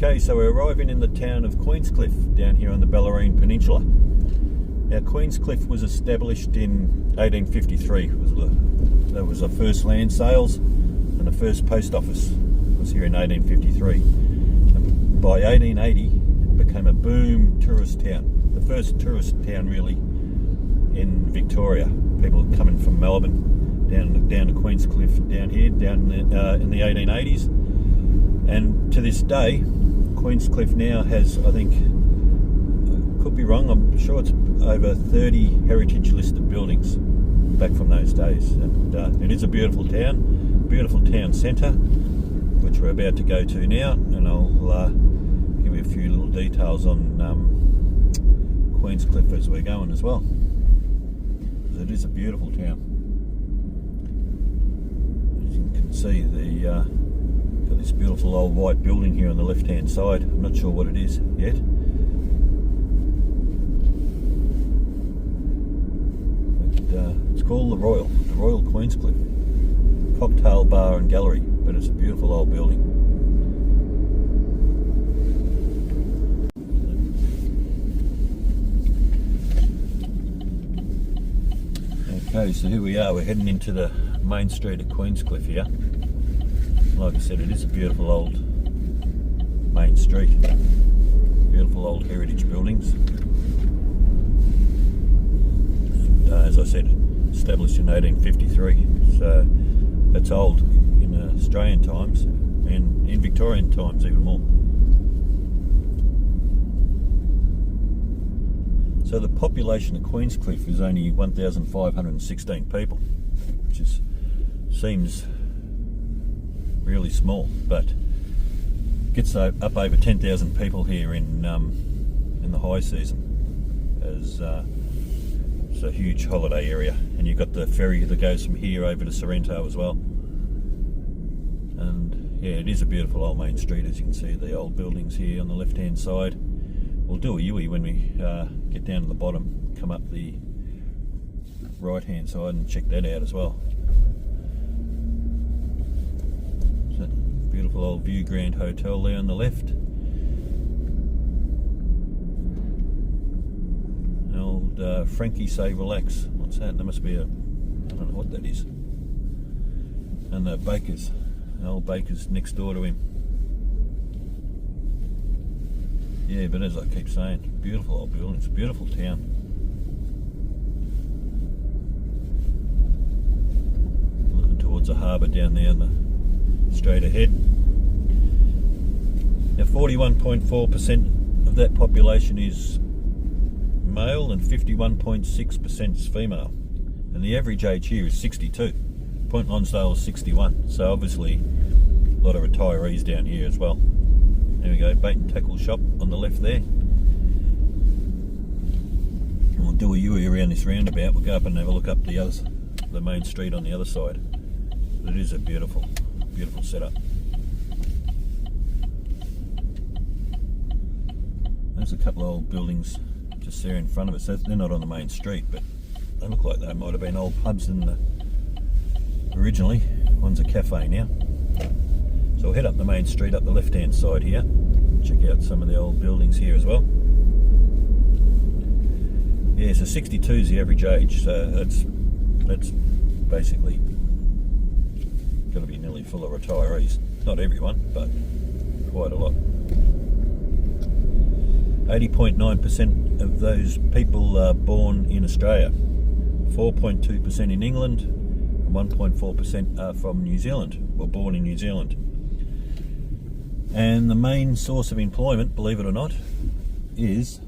Okay, so we're arriving in the town of Queenscliff down here on the Bellarine Peninsula. Now, Queenscliff was established in 1853. That was the first land sales, and the first post office was here in 1853. And by 1880, it became a boom tourist town. The first tourist town really in Victoria. People coming from Melbourne down to Queenscliff down here in the 1880s. And to this day, Queenscliff now has, I think, could be wrong, I'm sure it's over 30 heritage listed buildings back from those days. And it is a beautiful town centre, which we're about to go to now, and I'll give you a few little details on Queenscliff as we're going as well. It is a beautiful town. As you can see, got this beautiful old white building here on the left hand side. I'm not sure what it is yet. But, it's called the Royal Queenscliff Cocktail Bar and Gallery, but it's a beautiful old building. Okay, so here we are, we're heading into the main street of Queenscliff here. Like I said, it is a beautiful old main street. Beautiful old heritage buildings. And, as I said, established in 1853. So that's old in Australian times and in Victorian times even more. So the population of Queenscliff is only 1,516 people, which seems really small, but gets up over 10,000 people here in the high season, as it's a huge holiday area. And you've got the ferry that goes from here over to Sorrento as well. And yeah, it is a beautiful old main street, as you can see the old buildings here on the left hand side. We'll do a U-E when we get down to the bottom, come up the right hand side and check that out as well. So, beautiful old View Grand Hotel there on the left. An old Frankie Say Relax. What's that? There must be I don't know what that is. And the Bakers, the old Bakers next door to him. Yeah, but as I keep saying, beautiful old buildings, beautiful town. Looking towards the harbour down there on the straight ahead. Now 41.4% of that population is male and 51.6% is female. And the average age here is 62. Point Lonsdale is 61. So obviously a lot of retirees down here as well. There we go, bait and tackle shop on the left there. And we'll do a U-E around this roundabout. We'll go up and have a look up the main street on the other side. But it is a beautiful setup. There's a couple of old buildings just there in front of us. They're not on the main street, but they look like they might have been old pubs originally. One's a cafe now. So we'll head up the main street up the left hand side here, check out some of the old buildings here as well. Yeah, so 62 is the average age, so that's basically going to be nearly full of retirees. Not everyone, but quite a lot. 80.9% of those people are born in Australia, 4.2% in England, and 1.4% are from New Zealand, were born in New Zealand. And the main source of employment, believe it or not, is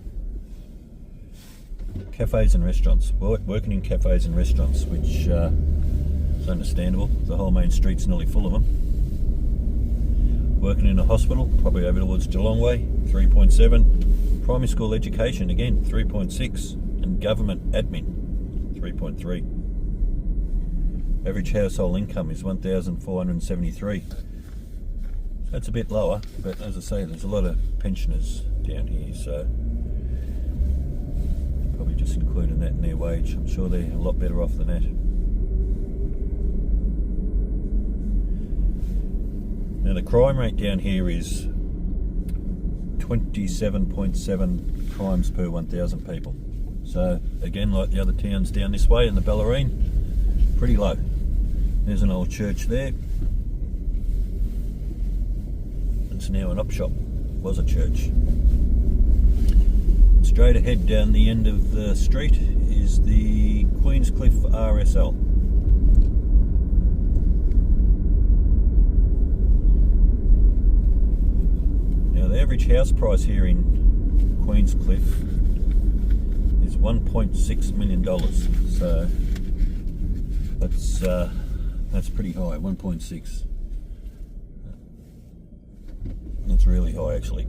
cafes and restaurants. Working in cafes and restaurants, which is understandable. The whole main street's nearly full of them. Working in a hospital, probably over towards Geelong Way, 3.7. Primary school education, again, 3.6. And government admin, 3.3. Average household income is 1,473. That's a bit lower, but as I say, there's a lot of pensioners down here, so probably just including that in their wage. I'm sure they're a lot better off than that. Now the crime rate down here is 27.7 times per 1,000 people. So again, like the other towns down this way in the Bellarine, pretty low. There's an old church there. It's now an op shop. Was a church. Straight ahead down the end of the street is the Queenscliff RSL. Now the average house price here in Queenscliff is $1.6 million. So that's pretty high, 1.6. That's really high actually.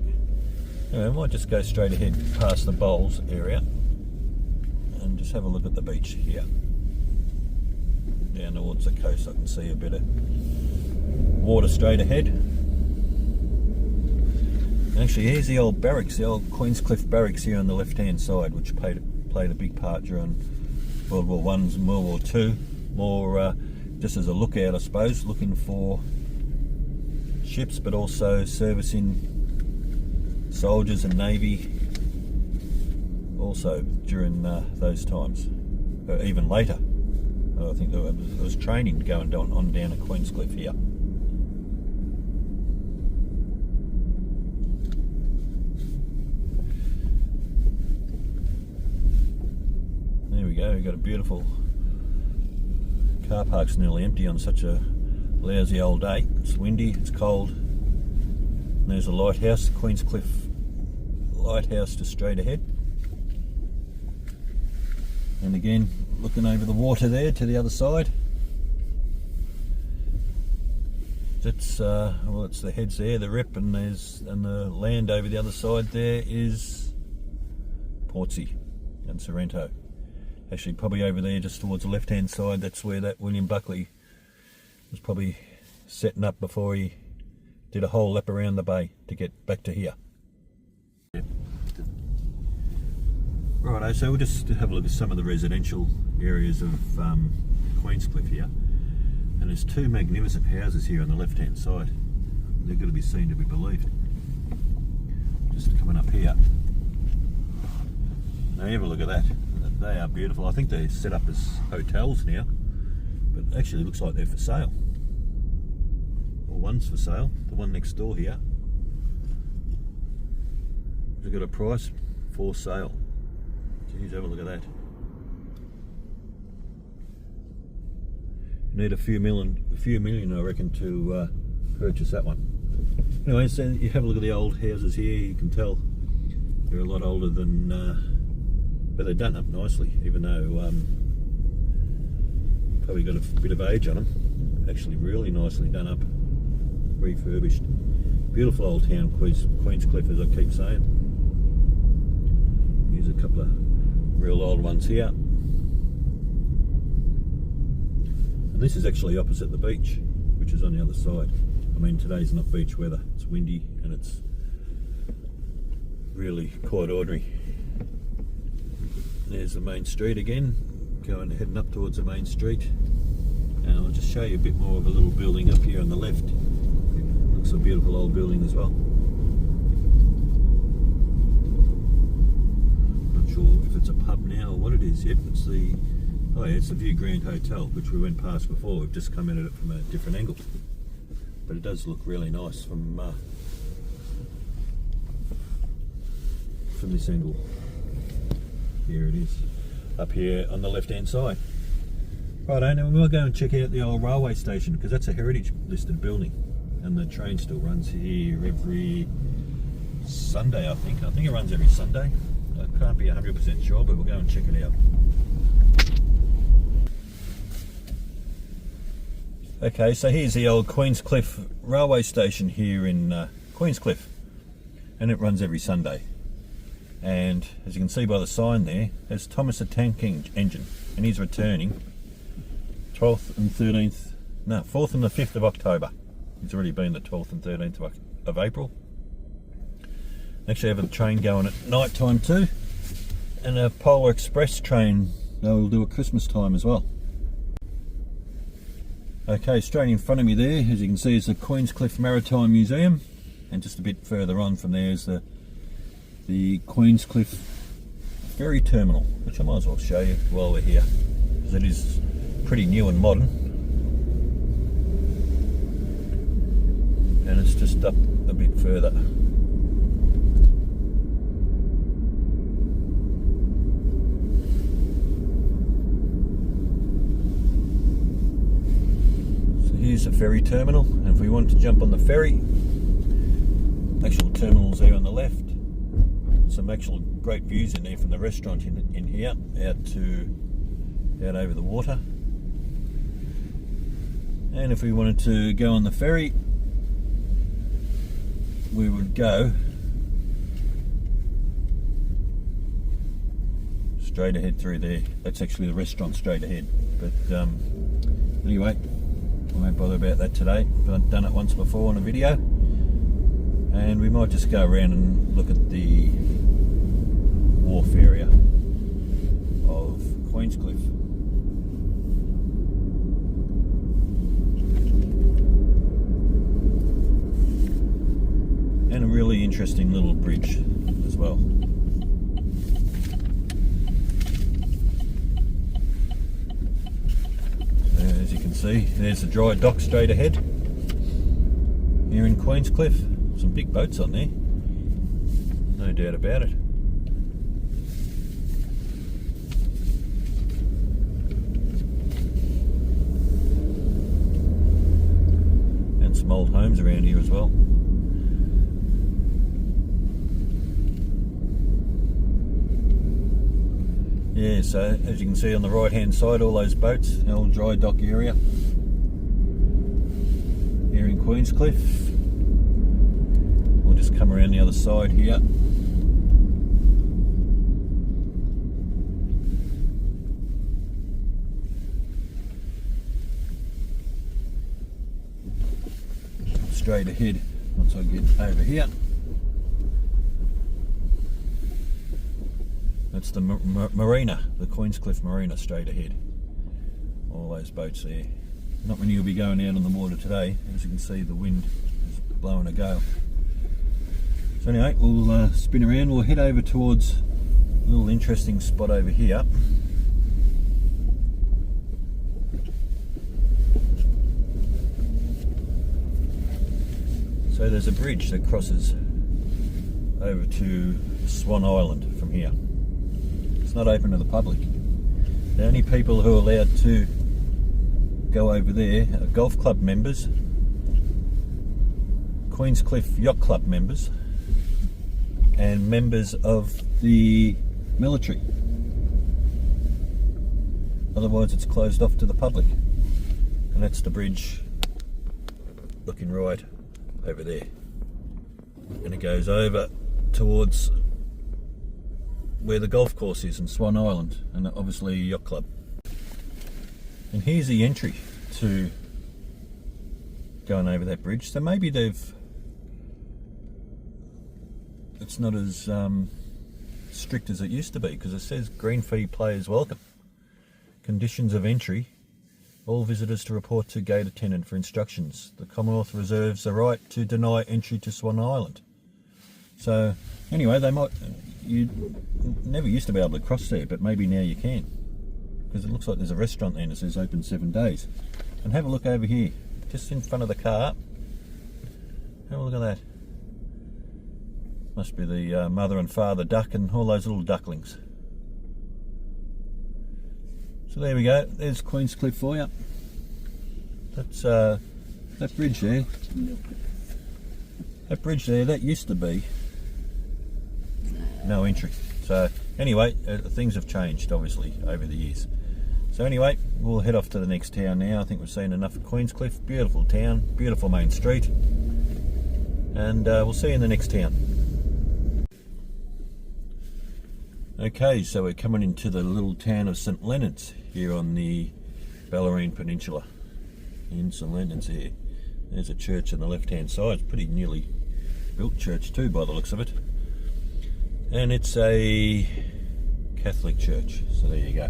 Anyway, I might just go straight ahead past the bowls area and just have a look at the beach here. Down towards the coast I can see a bit of water straight ahead. Actually, here's the old barracks, the old Queenscliff barracks here on the left hand side, which played a big part during World War I and World War II. More just as a lookout, I suppose, looking for ships, but also servicing soldiers and navy also during those times, even later. I think there was training going on down at Queenscliff here. There we go, we've got a beautiful car park's nearly empty on such a lousy old day. It's windy, it's cold. And there's a lighthouse, Queenscliff Lighthouse just straight ahead. And again, looking over the water there to the other side. That's well, it's the heads there, the rip, and the land over the other side there is Portsea and Sorrento. Actually, probably over there, just towards the left-hand side, that's where that William Buckley was probably setting up before he did a whole lap around the bay to get back to here. Righto, so we'll just have a look at some of the residential areas of Queenscliff here. And there's two magnificent houses here on the left-hand side. They're going to be seen to be believed. Just coming up here. Now have a look at that. They are beautiful. I think they're set up as hotels now, but actually it looks like they're for sale. Or one's for sale. The one next door here. They've got a price for sale. Jeez, have a look at that. You need a few million, I reckon, to purchase that one. Anyway, so you have a look at the old houses here. You can tell they're a lot older than, but they're done up nicely, even though probably got a bit of age on them. Actually, really nicely done up, refurbished. Beautiful old town, Queenscliff, as I keep saying. Here's a couple of real old ones here. And this is actually opposite the beach, which is on the other side. I mean, today's not beach weather. It's windy and it's really quite ordinary. There's the main street again, heading up towards the main street. And I'll just show you a bit more of a little building up here on the left. Looks a beautiful old building as well. Not sure if it's a pub now or what it is. Yep, it's the View Grand Hotel, which we went past before. We've just come in at it from a different angle, but it does look really nice from this angle. Here it is, up here on the left-hand side. Right, now we'll go and check out the old railway station, because that's a heritage listed building, and the train still runs here every Sunday, I think. I think it runs every Sunday. I can't be 100% sure, but we'll go and check it out. Okay, so here's the old Queenscliff railway station here in Queenscliff, and it runs every Sunday. And as you can see by the sign there, there's Thomas the Tank Engine, and he's returning 4th and the 5th of October. He's already been the 12th and 13th of April. Actually have a train going at night time too, and a Polar Express train they'll do at Christmas time as well. Okay, straight in front of me there, as you can see, is the Queenscliff Maritime Museum, and just a bit further on from there is the the Queenscliff ferry terminal, which I might as well show you while we're here, because it is pretty new and modern. And it's just up a bit further. So here's the ferry terminal, and if we want to jump on the ferry, actual terminals there on the left. Some actual great views in there from the restaurant in here out over the water. And if we wanted to go on the ferry, we would go straight ahead through there. That's actually the restaurant straight ahead. But anyway, I won't bother about that today. I've done it once before on a video. And we might just go around and look at the wharf area of Queenscliff. And a really interesting little bridge as well. So as you can see, there's the dry dock straight ahead here in Queenscliff. Some big boats on there, no doubt about it. And some old homes around here as well. Yeah, so as you can see on the right hand side, all those boats, the old dry dock area here in Queenscliff. We'll just come around the other side here. Straight ahead once I get over here. That's the marina, the Queenscliff Marina straight ahead. All those boats there. Not many will be going out on the water today. As you can see, the wind is blowing a gale. So anyway, we'll spin around, we'll head over towards a little interesting spot over here. So there's a bridge that crosses over to Swan Island from here. It's not open to the public. The only people who are allowed to go over there are golf club members, Queenscliff Yacht Club members, and members of the military. Otherwise it's closed off to the public. And that's the bridge looking right over there. And it goes over towards where the golf course is in Swan Island, and obviously a yacht club. And here's the entry to going over that bridge. So maybe it's not as strict as it used to be, because it says green fee players welcome. Conditions of entry: all visitors to report to gate attendant for instructions. The Commonwealth reserves the right to deny entry to Swan Island. So anyway, you never used to be able to cross there, but maybe now you can, because it looks like there's a restaurant there and it says open 7 days. And have a look over here, just in front of the car. Have a look at that. Must be the mother and father duck and all those little ducklings. So there we go, there's Queenscliff for you. That's that bridge there. That bridge there, that used to be no entry. So anyway, things have changed obviously over the years. So anyway, we'll head off to the next town now. I think we've seen enough of Queenscliff. Beautiful town, beautiful main street, and we'll see you in the next town. Okay, so we're coming into the little town of St Leonard's here on the Bellarine Peninsula. In St Leonard's here. There's a church on the left hand side. It's a pretty newly built church too by the looks of it. And it's a Catholic church, so there you go.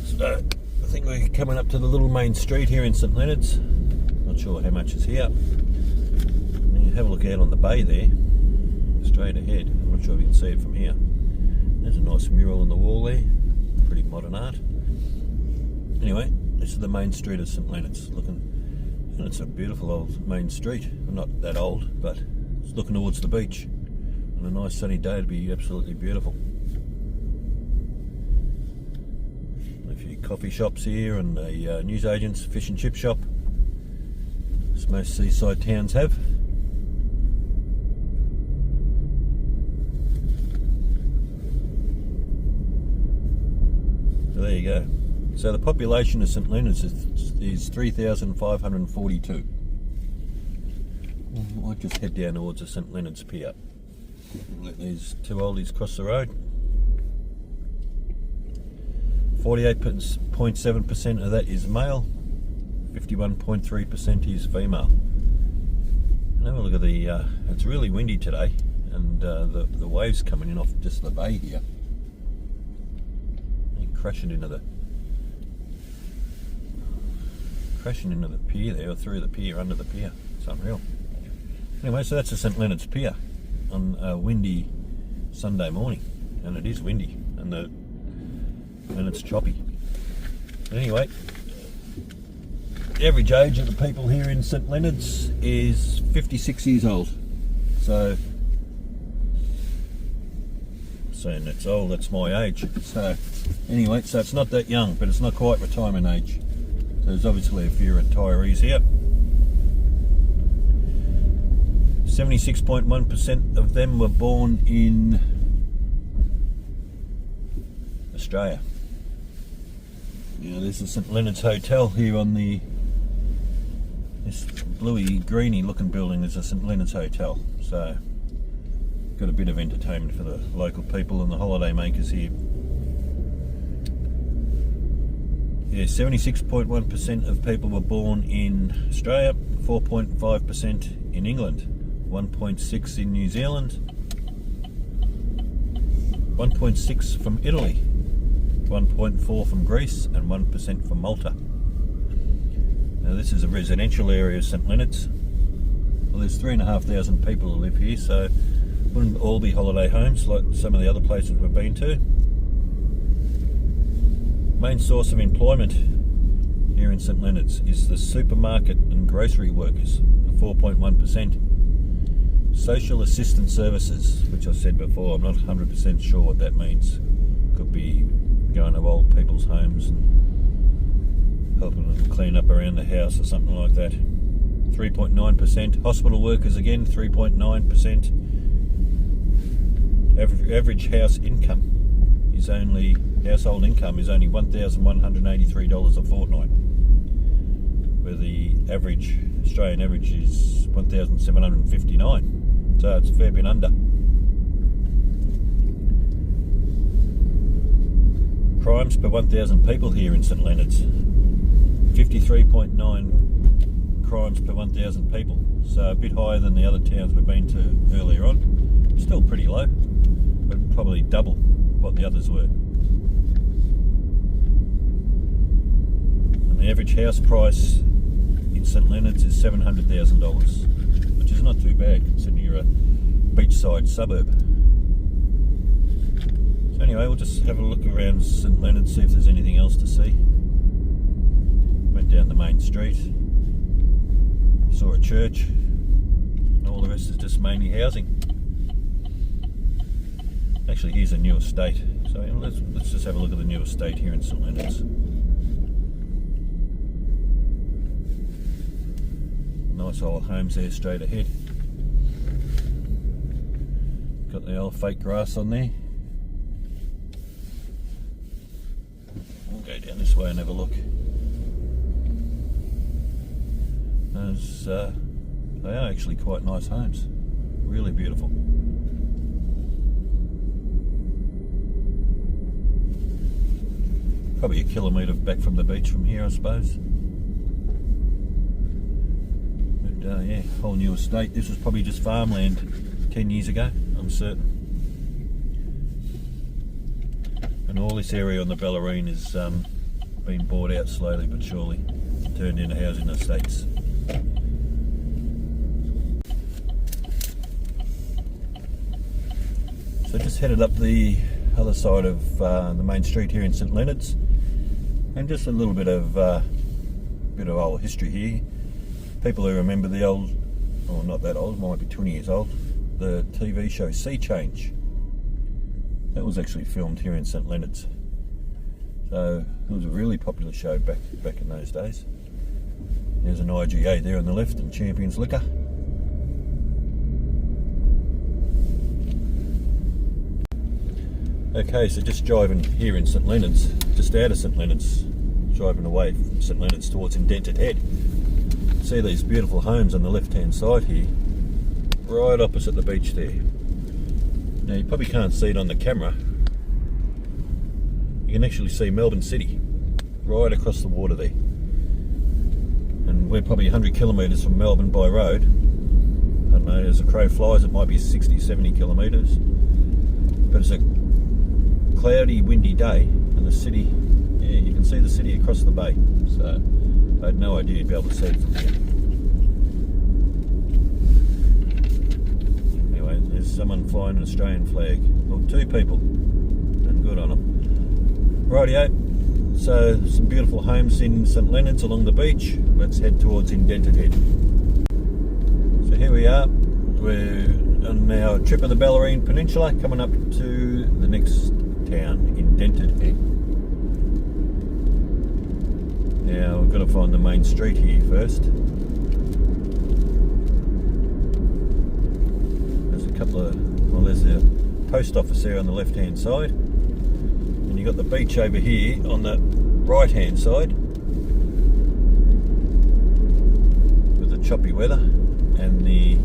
So I think we're coming up to the little main street here in St Leonard's. Not sure how much is here. You have a look out on the bay there. Just straight ahead. I'm not sure if you can see it from here. There's a nice mural on the wall there, pretty modern art. Anyway, this is the main street of St Leonard's, and it's a beautiful old main street. Well, not that old, but it's looking towards the beach. On a nice sunny day, it'd be absolutely beautiful. A few coffee shops here and a newsagent's fish and chip shop, as most seaside towns have. So there you go. So the population of St Leonard's is 3,542. I might just head down towards the St Leonard's Pier. Let these two oldies cross the road. 48.7% of that is male, 51.3% is female. And have a look at the, it's really windy today, and the waves coming in off just the bay here. Crashing into the pier there, or through the pier, under the pier. It's unreal. Anyway, so that's the St Leonard's Pier on a windy Sunday morning, and it is windy, and it's choppy. But anyway, the average age of the people here in St Leonard's is 56 years old. So saying that's old, that's my age. So anyway, so it's not that young, but it's not quite retirement age. So there's obviously a few retirees here. 76.1% of them were born in Australia. Now there's the St Leonard's Hotel here on this bluey greeny looking building is a St Leonard's Hotel. So got a bit of entertainment for the local people and the holiday makers here. Yeah, 76.1% of people were born in Australia, 4.5% in England, 1.6% in New Zealand, 1.6% from Italy, 1.4% from Greece, and 1% from Malta. Now this is a residential area of St Leonard's. Well, there's 3,500 people who live here, so wouldn't all be holiday homes like some of the other places we've been to. Main source of employment here in St Leonard's is the supermarket and grocery workers, 4.1%. Social assistance services, which I said before, I'm not 100% sure what that means. Could be going to old people's homes and helping them clean up around the house or something like that. 3.9%. Hospital workers again, 3.9%. Average household income is only $1,183 a fortnight, where the Australian average is $1,759, so it's a fair bit under. Crimes per 1,000 people here in St Leonard's, 53.9 crimes per 1,000 people, so a bit higher than the other towns we've been to earlier on. Still pretty low, but probably double what the others were. And the average house price in St Leonard's is $700,000, which is not too bad considering you're a beachside suburb. So anyway, we'll just have a look around St Leonard's, see if there's anything else to see. Went down the main street, saw a church, and all the rest is just mainly housing. Actually, here's a new estate, so let's just have a look at the new estate here in St Leonard's. Nice old homes there straight ahead. Got the old fake grass on there. We'll go down this way and have a look. They are actually quite nice homes, really beautiful. Probably a kilometre back from the beach from here, I suppose. But yeah, whole new estate. This was probably just farmland 10 years ago, I'm certain. And all this area on the Bellarine has been bought out slowly but surely, turned into housing estates. So just headed up the other side of the main street here in St Leonard's, and just a little bit of old history here. People who remember the old, or not that old, might be 20 years old, the TV show Sea Change. That was actually filmed here in St Leonard's. So it was a really popular show back in those days. There's an IGA there on the left and Champions Liquor. Okay, so just driving here in St Leonard's, just out of St Leonard's, driving away from St Leonard's towards Indented Head. See these beautiful homes on the left hand side here, right opposite the beach there. Now you probably can't see it on the camera. You can actually see Melbourne City right across the water there. And we're probably 100 kilometres from Melbourne by road. I don't know, as a crow flies it might be 60, 70 kilometres. But it's a cloudy, windy day and the city, yeah, you can see the city across the bay. So I had no idea you'd be able to see it from here. Anyway, there's someone flying an Australian flag. Well, two people, and good on them. Rightio, so some beautiful homes in St Leonard's along the beach. Let's head towards Indented Head. So here we are, we're on our trip of the Bellarine Peninsula, coming up to the next town, Indented Head. Now we've got to find the main street here first. There's a couple of, well, there's the post office there on the left hand side, and you've got the beach over here on the right hand side with the choppy weather and the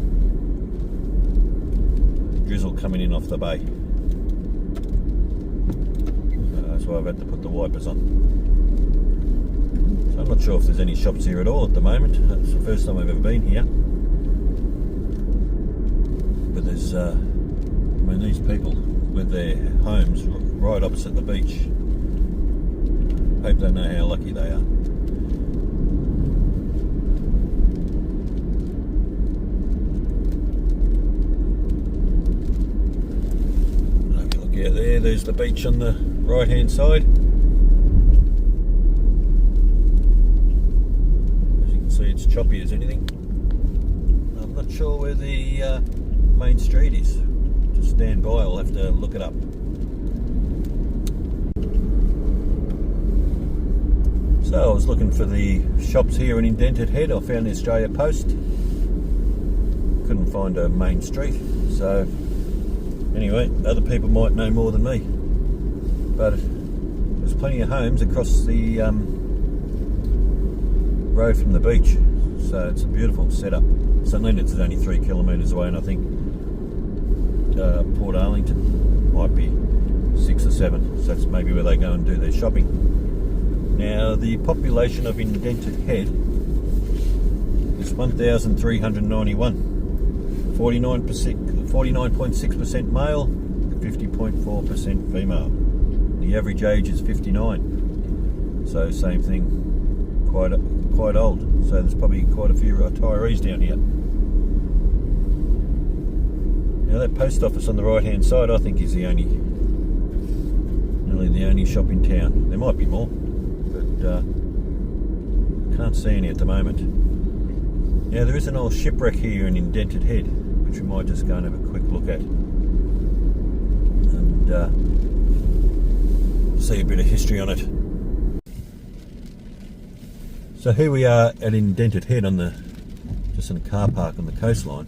drizzle coming in off the bay. That's why I've had to put the wipers on. So I'm not sure if there's any shops here at all at the moment. It's the first time I've ever been here. But there's, I mean, these people with their homes right opposite the beach. Hope they know how lucky they are. Have a look out there, there's the beach on the right hand side. As you can see, it's choppy as anything. I'm not sure where the main street is. Just stand by, I'll have to look it up. So I was looking for the shops here in Indented Head. I found the Australia Post. Couldn't find a main street. So anyway, other people might know more than me. But there's plenty of homes across the road from the beach. So it's a beautiful setup. St Leonard's is only 3 kilometres away, and I think Port Arlington might be 6 or 7. So that's maybe where they go and do their shopping. Now the population of Indented Head is 1,391, 49.6% male, 50.4% female. The average age is 59, so same thing, quite old. So there's probably quite a few retirees down here. Now that post office on the right hand side, I think is nearly the only shop in town. There might be more, but can't see any at the moment. Now there is an old shipwreck here in Indented Head, which we might just go and have a quick look at and see a bit of history on it. So here we are at Indented Head on just in a car park on the coastline,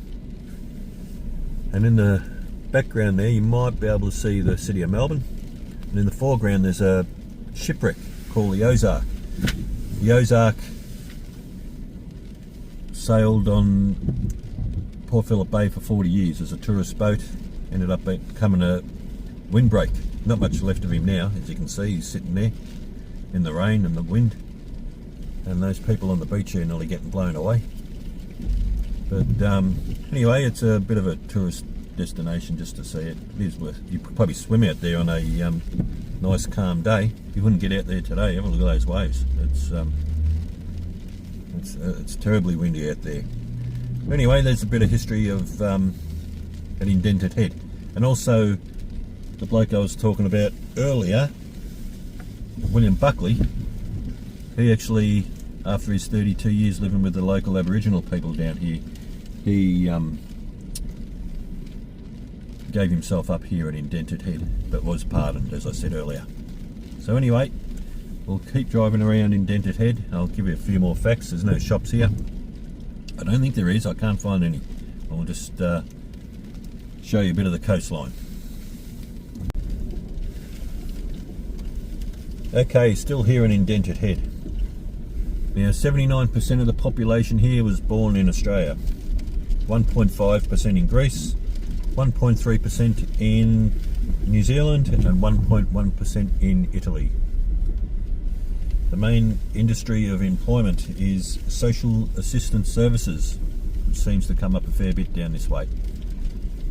and in the background there you might be able to see the city of Melbourne, and in the foreground there's a shipwreck called the Ozark. The Ozark sailed on Port Phillip Bay for 40 years as a tourist boat, ended up becoming a windbreak. Not much left of him now, as you can see. He's sitting there in the rain and the wind, and those people on the beach are nearly getting blown away. But anyway, it's a bit of a tourist destination just to see it. It is worth, you could probably swim out there on a nice calm day. You wouldn't get out there today. Have a look at those waves. It's terribly windy out there. Anyway, there's a bit of history of at Indented Head, and also the bloke I was talking about earlier, William Buckley, he actually, after his 32 years living with the local Aboriginal people down here, he gave himself up here at Indented Head, but was pardoned, as I said earlier. So anyway, we'll keep driving around Indented Head. I'll give you a few more facts. There's no shops here. I don't think there is. I can't find any. I'll just show you a bit of the coastline. Okay, still here in Indented Head. Now, 79% of the population here was born in Australia, 1.5% in Greece, 1.3% in New Zealand, and 1.1% in Italy. The main industry of employment is social assistance services, which seems to come up a fair bit down this way.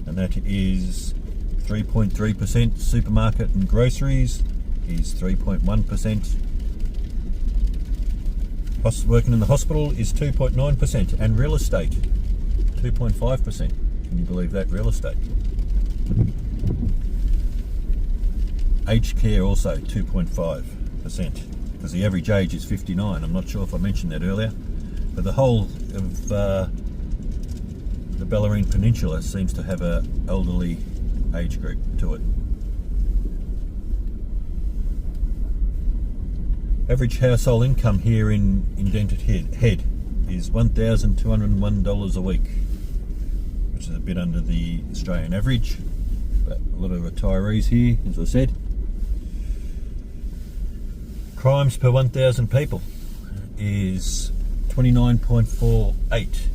And that is 3.3%. Supermarket and groceries is 3.1%. Working in the hospital is 2.9%, and real estate 2.5%. Can you believe that? Real estate. Aged care also 2.5%, because the average age is 59. I'm not sure if I mentioned that earlier, but the whole of the Bellarine Peninsula seems to have an elderly age group to it. Average household income here in Indented Head is $1,201 a week, which is a bit under the Australian average, but a lot of retirees here, as I said. Crimes per 1,000 people is 29.48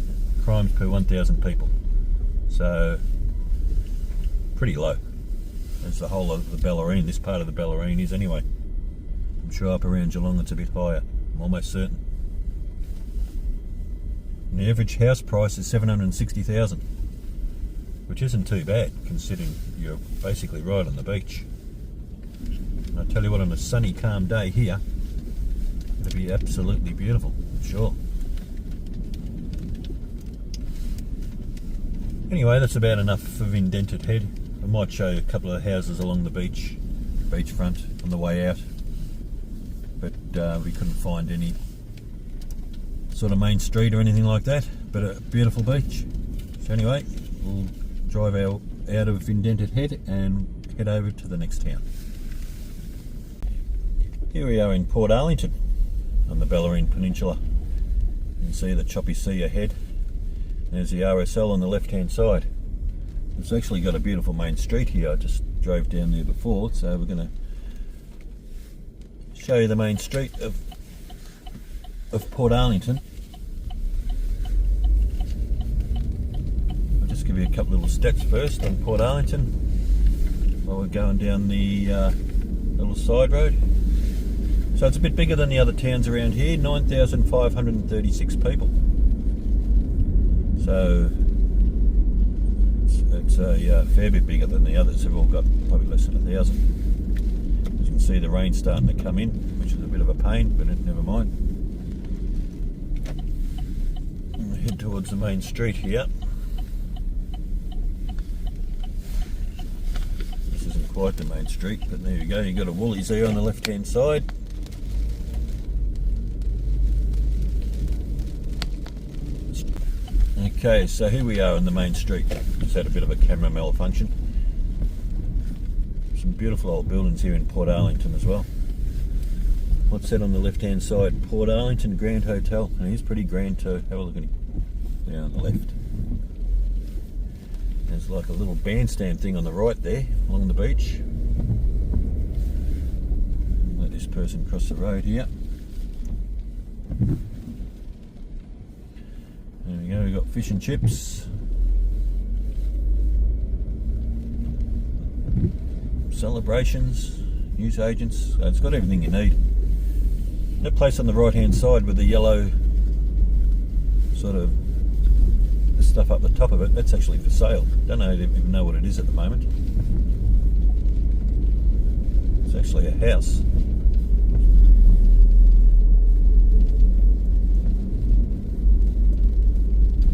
crimes per 1,000 people, so pretty low, as the whole of the Bellarine, this part of the Bellarine is anyway. I'm sure up around Geelong it's a bit higher, I'm almost certain. And the average house price is $760,000, which isn't too bad considering you're basically right on the beach. And I tell you what, on a sunny, calm day here, it'll be absolutely beautiful, I'm sure. Anyway, that's about enough of Indented Head. I might show you a couple of houses along the beachfront on the way out, but we couldn't find any sort of main street or anything like that, but a beautiful beach. So anyway, we'll drive out of Indented Head and head over to the next town. Here we are in Port Arlington on the Bellarine Peninsula. You can see the choppy sea ahead. There's the RSL on the left hand side. It's actually got a beautiful main street here. I just drove down there before, so we're going to show you the main street of Port Arlington. I'll just give you a couple little stats first on Port Arlington while we're going down the little side road. So it's a bit bigger than the other towns around here, 9,536 people. So it's a fair bit bigger than the others. They've all got probably less than 1,000. As you can see, the rain's starting to come in, which is a bit of a pain, but never mind. And we head towards the main street here. This isn't quite the main street, but there you go. You've got a Woolies there on the left-hand side. Okay, so here we are on the main street. Just had a bit of a camera malfunction. Some beautiful old buildings here in Port Arlington as well. What's that on the left hand side? Port Arlington Grand Hotel. And he's pretty grand too. Have a look at him. There on the left. There's like a little bandstand thing on the right there along the beach. Let this person cross the road here. There we go, we've got fish and chips, celebrations, news agents. It's got everything you need. That place on the right hand side with the yellow sort of stuff up the top of it, that's actually for sale. Don't even know what it is at the moment. It's actually a house.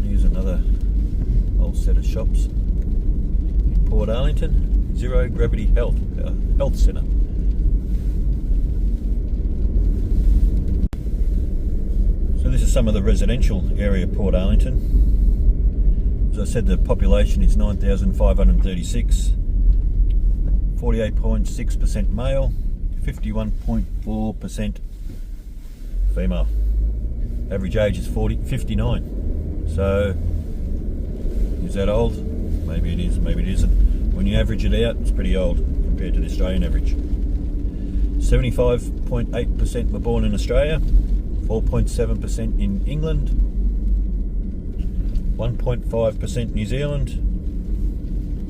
Here's another old set of shops in Port Arlington. Zero Gravity Health Centre. So this is some of the residential area of Port Arlington. As I said, the population is 9,536, 48.6% male, 51.4% female. Average age is 59. So, is that old? Maybe it is, maybe it isn't. When you average it out, it's pretty old compared to the Australian average. 75.8% were born in Australia, 4.7% in England, 1.5% New Zealand.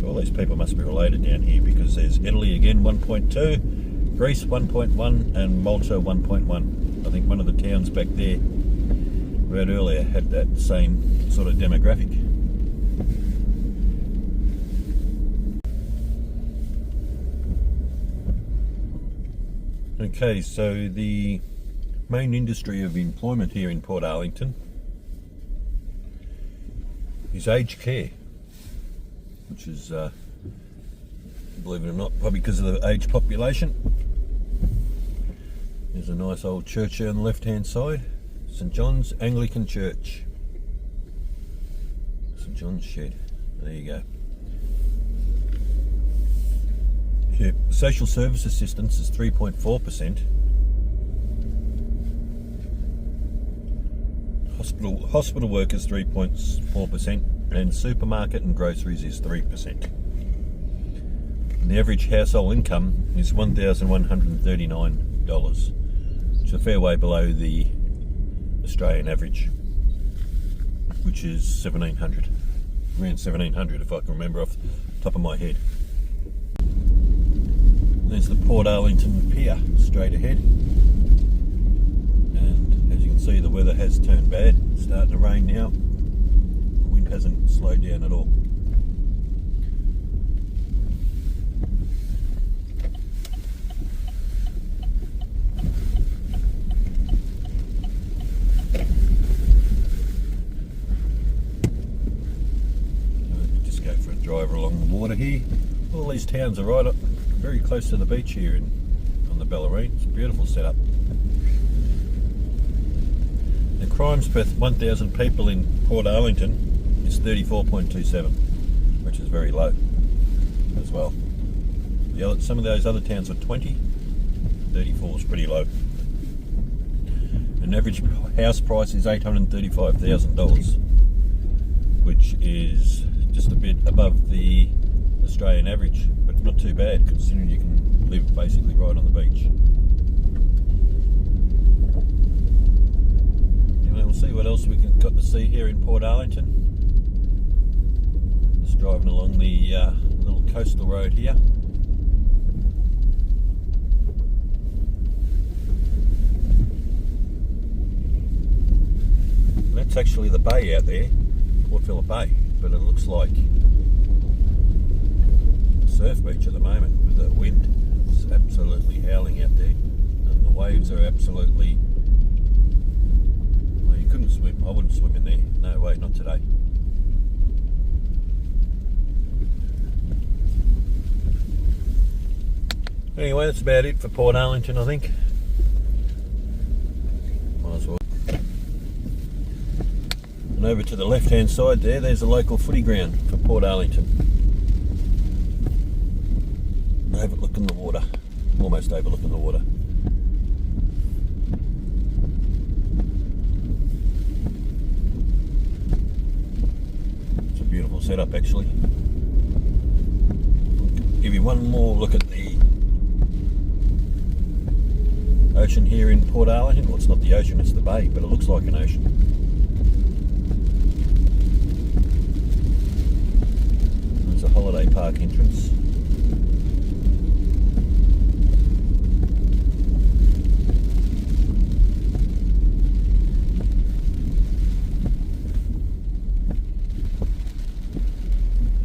All these people must be related down here, because there's Italy again 1.2, Greece 1.1, and Malta 1.1. I think one of the towns back there we read earlier had that same sort of demographic. Okay, so the main industry of employment here in Port Arlington is aged care, which is, believe it or not, probably because of the aged population. There's a nice old church here on the left hand side, St John's Anglican Church. St John's Shed, there you go. Yeah, social service assistance is 3.4%. Hospital workers 3.4%, and supermarket and groceries is 3%. And the average household income is $1,139, which is a fair way below the Australian average, which is $1,700, around $1,700 if I can remember off the top of my head. There's the Port Arlington Pier straight ahead, and as you can see, the weather has turned bad. It's starting to rain now. The wind hasn't slowed down at all. Just go for a drive along the water here. All these towns are right up very close to the beach here on the Bellarine. It's a beautiful setup. The crimes per 1,000 people in Port Arlington is 34.27, which is very low as well. Some of those other towns are 20, 34 is pretty low. An average house price is $835,000, which is just a bit above the Australian average, but not too bad considering you can live basically right on the beach. Anyway, we'll see what else we got to see here in Port Arlington. Just driving along the little coastal road here. That's actually the bay out there, Port Phillip Bay, but it looks like surf beach at the moment with the wind. It's absolutely howling out there, and the waves are absolutely, well, you couldn't swim. I wouldn't swim in there, no way, not today. Anyway, that's about it for Port Arlington, I think. Might as well. And over to the left hand side there's a local footy ground for Port Arlington. Overlooking the water, almost overlooking the water. It's a beautiful setup actually. Give you one more look at the ocean here in Port Arlington. Well, it's not the ocean, it's the bay, but it looks like an ocean. There's a holiday park entrance.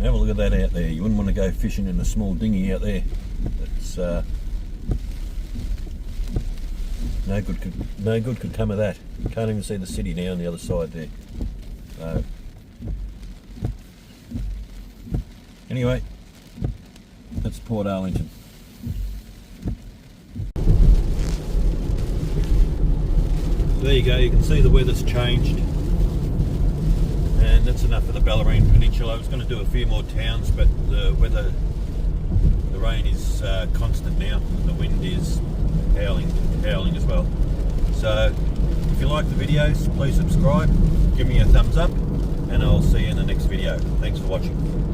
Have a look at that out there. You wouldn't want to go fishing in a small dinghy out there. It's no good could come of that. You can't even see the city now on the other side there. So anyway, That's Port Arlington. There you go, you can see the weather's changed. And that's enough for the Bellarine Peninsula. I was going to do a few more towns, but the weather, the rain is constant now, and the wind is howling as well. So if you like the videos, please subscribe, give me a thumbs up, and I'll see you in the next video. Thanks for watching.